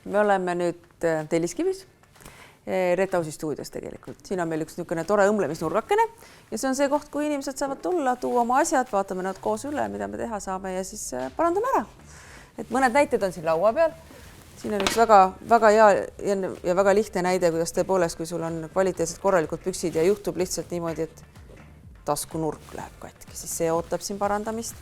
Me oleme nüüd Telliskivis, Retausi stuudios tegelikult. Siin on meil üks niisugune tore õmblemisnurgakene ja see on see koht, kui inimesed saavad tulla, tuua oma asjad, vaatame nad koos üle, mida me teha saame ja siis parandame ära. Et mõned näited on siin laua peal. Siin on üks väga hea ja väga lihtne näide, kuidas tõepoolest, kui sul on kvaliteetsed korralikud püksid ja juhtub lihtsalt niimoodi, et taskunurk läheb katki, siis see ootab siin parandamist.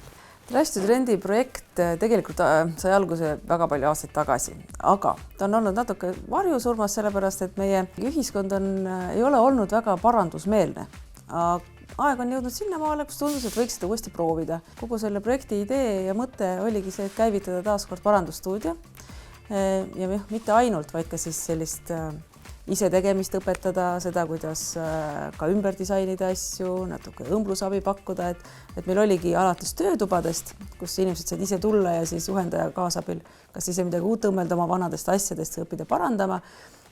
Trash to Trendi projekt tegelikult sai alguse väga palju aastaid tagasi, aga ta on olnud natuke varjusurmas, sellepärast et meie ühiskond ei ole olnud väga parandusmeelne. Aeg on jõudnud sinnamaale, kus tundus, et võiks seda uuesti proovida. Kogu selle projekti idee ja mõte oligi see, et käivitada taaskord parandusstuudio ja mitte ainult, vaid ka siis sellist ise tegemist õpetada, seda, kuidas ka ümber disainida asju, natuke õmblusabi pakkuda, et meil oligi alates töötubadest, kus inimesed said ise tulla ja siis juhendaja kaasabil kas ise midagi uut õmmelda oma vanadest asjadest, õppida parandama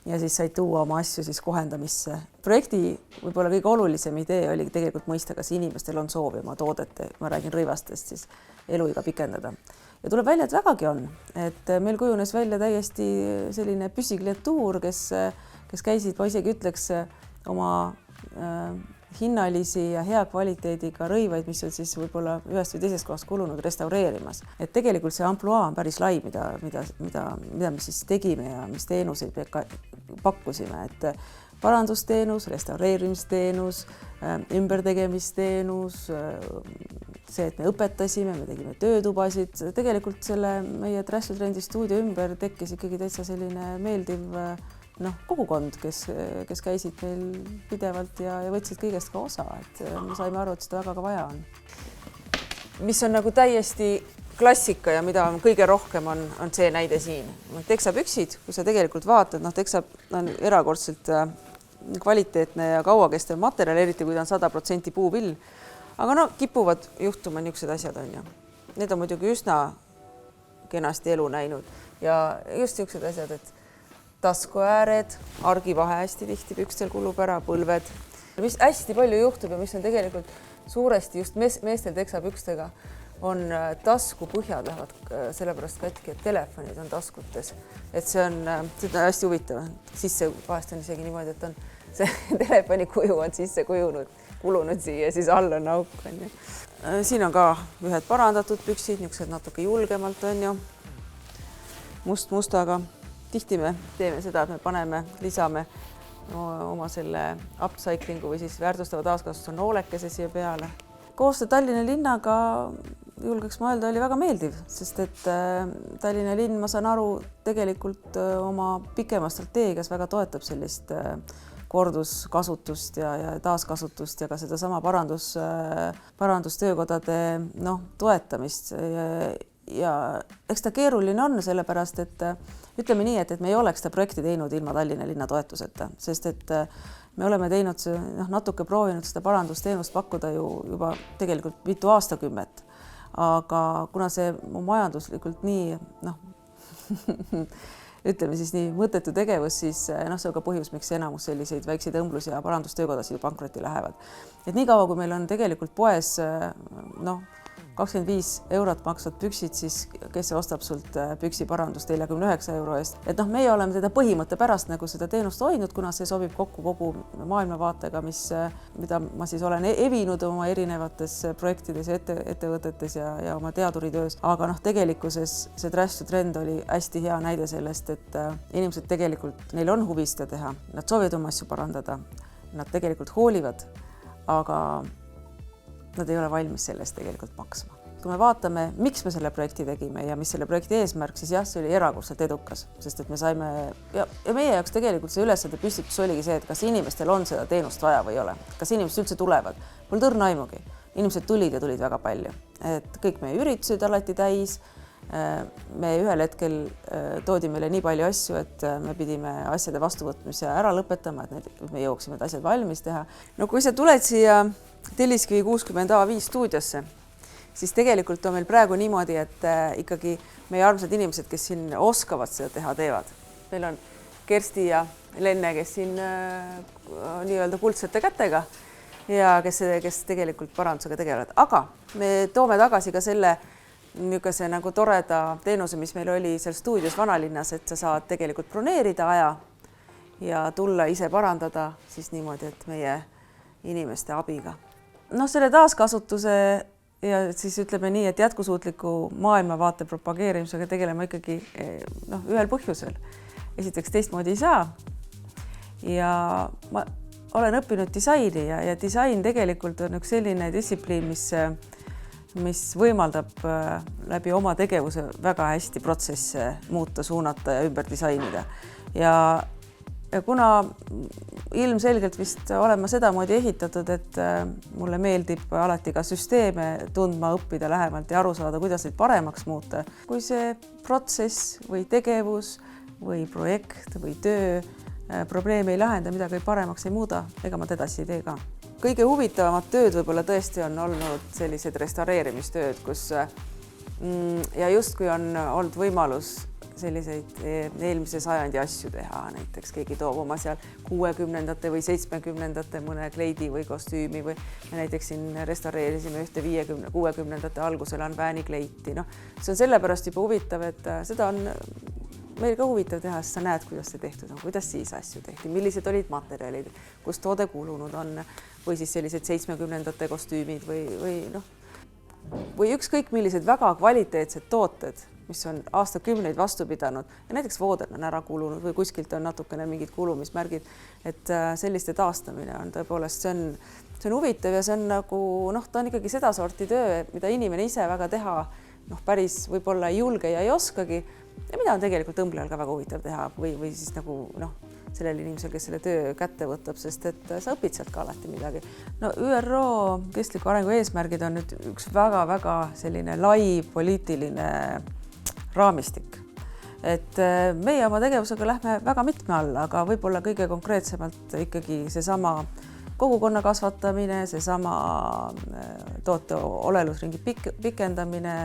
ja siis said tuua oma asju siis kohendamisse. Projekti võib-olla kõige olulisem idee oli tegelikult mõista, kas inimestel on soovi oma toodete, ma räägin rõivastest, siis eluiga pikendada. Ja tuleb välja, et vägagi on, et meil kujunes välja täiesti selline püsiklientuur, kes käisid, ma isegi ütleks, oma hinnalisi ja hea kvaliteediga rõivaid, mis on siis võib-olla ühest või teisest kohast kulunud restaureerimas. Et tegelikult see ampluaa on päris lai, mida me siis tegime ja mis teenuseid pakkusime. Et parandusteenus, restaureerimisteenus, ümbertegemisteenus, see, et me õpetasime, me tegime töötubasid. Tegelikult selle meie Trash to Trendi stuudio ümber tekkis ikkagi täitsa selline meeldiv kogukond, kes käisid meil pidevalt ja võtsid kõigest ka osa, et me saime aru, et seda väga ka vaja on. Mis on nagu täiesti klassika ja mida kõige rohkem on see näide siin. Teksapüksid, kui sa tegelikult vaatad, teksap on erakordselt kvaliteetne ja kauakestev materjal, eriti kui ta on 100% puuvill, aga kipuvad juhtuma niisugused asjad on ju. Need on muidugi üsna kenasti elu näinud ja just niisugused asjad, et taskuääred, argivahe hästi tihti pükstel kulub ära, põlved. Mis hästi palju juhtub ja mis on tegelikult suuresti just meestel teksapükstega, on taskupõhjad lähevad sellepärast katki, et telefonid on taskutes. Et see on hästi huvitav. Sisse vahest on isegi niimoodi, et on see telefoni kuju on sisse kulunud siia, siis all on auk. Siin on ka ühed parandatud püksid, niisugused natuke julgemalt on ju, mustaga. Tihti me teeme seda, et me lisame oma selle upcyclingu või siis väärtustava taaskasutuse noolekese siia peale. Koostöö Tallinna linnaga, julgeks ma öelda, oli väga meeldiv, sest et Tallinna linn, ma saan aru, tegelikult oma pikema strateegias väga toetab sellist korduskasutust ja taaskasutust ja ka sedasama parandustöökodade toetamist. Ja eks ta keeruline on sellepärast, et ütleme nii, et me ei oleks seda projekti teinud ilma Tallinna linna toetuseta, sest et me oleme teinud natuke proovinud seda parandusteenust pakkuda juba tegelikult mitu aastakümmet, aga kuna see majanduslikult nii, ütleme siis nii mõttetu tegevus, siis see on ka põhjus, miks enamus selliseid väikseid õmblus- ja parandustöökodasid pankrotti lähevad. Et nii kaua, kui meil on tegelikult poes 25 eurot maksvad püksid, siis kes ostab sult püksiparandust 49 euro eest. Et meie oleme teda põhimõtte pärast nagu seda teenust hoidnud, kuna see sobib kokku kogu maailmavaatega, mida ma siis olen evinud oma erinevates projektides ja ettevõtetes ja oma teaduritöös. Aga tegelikkuses see Trash to Trend oli hästi hea näide sellest, et inimesed tegelikult, neil on huvi seda teha, nad soovivad oma asju parandada, nad tegelikult hoolivad, aga nad ei ole valmis sellest tegelikult maksma. Kui me vaatame, miks me selle projekti tegime ja mis selle projekti eesmärk, siis jah, see oli erakordselt edukas, sest et me saime ja meie jaoks tegelikult see ülesande püstitus oligi see, et kas inimestel on seda teenust vaja või ei ole, kas inimesed üldse tulevad. Mul tõrna aimugi. Inimesed tulid väga palju. Et kõik meie üritused alati täis. Me ühel hetkel toodi meile nii palju asju, et me pidime asjade vastuvõtmise ära lõpetama, et me jooksime asjad valmis teha. Kui sa tuled siia Telliskivi 60A5 stuudiosse, siis tegelikult on meil praegu niimoodi, et ikkagi meie armsad inimesed, kes siin oskavad seda teha, teevad. Meil on Kersti ja Lenne, kes siin nii-öelda kuldsete kätega ja kes tegelikult parandusega tegelevad. Aga me toome tagasi ka selle niisuguse nagu toreda teenuse, mis meil oli seal stuudios Vanalinnas, et sa saad tegelikult broneerida aja ja tulla ise parandada siis niimoodi, et meie inimeste abiga. Noh, selle taaskasutuse ja siis ütleme nii, et jätkusuutliku maailmavaate propageerimisega tegelema ikkagi ühel põhjusel. Esiteks teistmoodi ei saa. Ja ma olen õppinud disaini ja disain tegelikult on üks selline distsipliin, mis võimaldab läbi oma tegevuse väga hästi protsesse muuta, suunata ja ümber disainida. Ja kuna ilmselgelt vist olen ma sedamoodi ehitatud, et mulle meeldib alati ka süsteeme tundma, õppida lähemalt ja aru saada, kuidas neid paremaks muuta. Kui see protsess või tegevus või projekt või töö probleemi ei lahenda, midagi paremaks ei muuda, ega ma edasi ei tee ka. Kõige huvitavamad tööd võib-olla tõesti on olnud sellised restaureerimistööd, kus ja justkui on olnud võimalus selliseid eelmise sajandi asju teha, näiteks keegi toob oma seal 60ndate või 70ndate mõne kleidi või kostüümi või näiteks siin restaureerisime ühte 60ndate algusel Anvääni kleiti. See on sellepärast juba huvitav, et seda on meil ka huvitav teha, sest sa näed, kuidas see tehtud on, kuidas siis asju tehti, millised olid materjalid, kus toode kulunud on või siis sellised 70ndate kostüümid või ükskõik millised väga kvaliteetsed tooted, mis on aastakümneid vastu pidanud ja näiteks voodel on ära kulunud või kuskilt on natukene mingid kulumismärgid, et selliste taastamine on tõepoolest, see on huvitav ja see on nagu, ta on ikkagi seda sorti töö, mida inimene ise väga teha, päris võib-olla ei julge ja ei oskagi ja mida on tegelikult õmblejal ka väga huvitav teha või siis nagu sellel inimesel, kes selle töö kätte võtab, sest et sa õpid sealt ka alati midagi. ÜRO kestliku arengu eesmärgid on nüüd üks väga-väga selline lai poliitiline raamistik. Et meie oma tegevusega lähme väga mitme alla, aga võib-olla kõige konkreetsemalt ikkagi seesama kogukonna kasvatamine, seesama toote olelusringi pikendamine,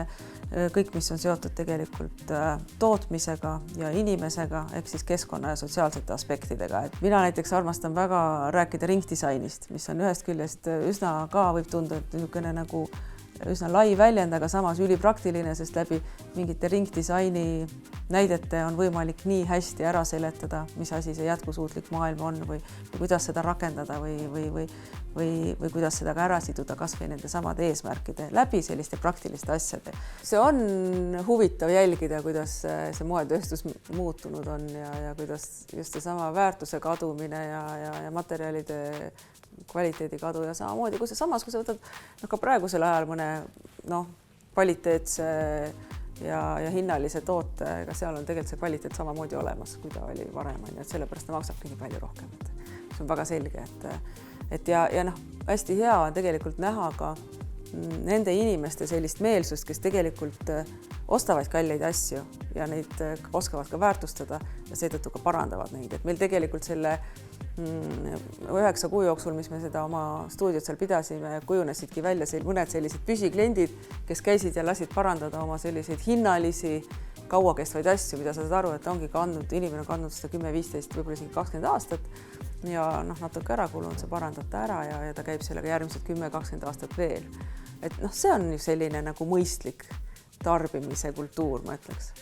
kõik, mis on seotud tegelikult tootmisega ja inimesega, ehk siis keskkonna ja sotsiaalsete aspektidega. Et mina näiteks armastan väga rääkida ringdisainist, mis on ühest küljest üsna ka võib tunda, et niisugune nagu üsna lai väljend, aga samas ülipraktiline, sest läbi mingite ringdisaini näidete on võimalik nii hästi ära seletada, mis asi see jätkusuutlik maailm on või kuidas seda rakendada või kuidas seda ka ära siduda kas või nende samade eesmärkide läbi selliste praktiliste asjade. See on huvitav jälgida, kuidas see moetööstus muutunud on ja kuidas just seesama väärtuse kadumine ja materjalide kvaliteedi kadu ja samamoodi, kui sa võtad ka praegusel ajal mõne kvaliteetse ja hinnalise toote, ega seal on tegelikult see kvaliteet samamoodi olemas, kui ta oli varem, et sellepärast ta maksabki nii palju rohkem. See on väga selge, et hästi hea on tegelikult näha ka nende inimeste sellist meelsust, kes tegelikult ostavad kalleid asju ja neid oskavad ka väärtustada ja seetõttu ka parandavad neid. Et meil tegelikult selle 9 kuu jooksul, mis me seda oma stuudiot seal pidasime, kujunesidki välja mõned sellised püsikliendid, kes käisid ja lasid parandada oma selliseid hinnalisi kauakestvaid asju, mida sa saad aru, et ongi inimene kandnud seda 10, 15, võib-olla isegi 20 aastat ja natuke ära kulunud, see parandata ära ja ta käib sellega järgmised 10, 20 aastat veel. Et see on selline nagu mõistlik tarbimise kultuur, ma ütleks.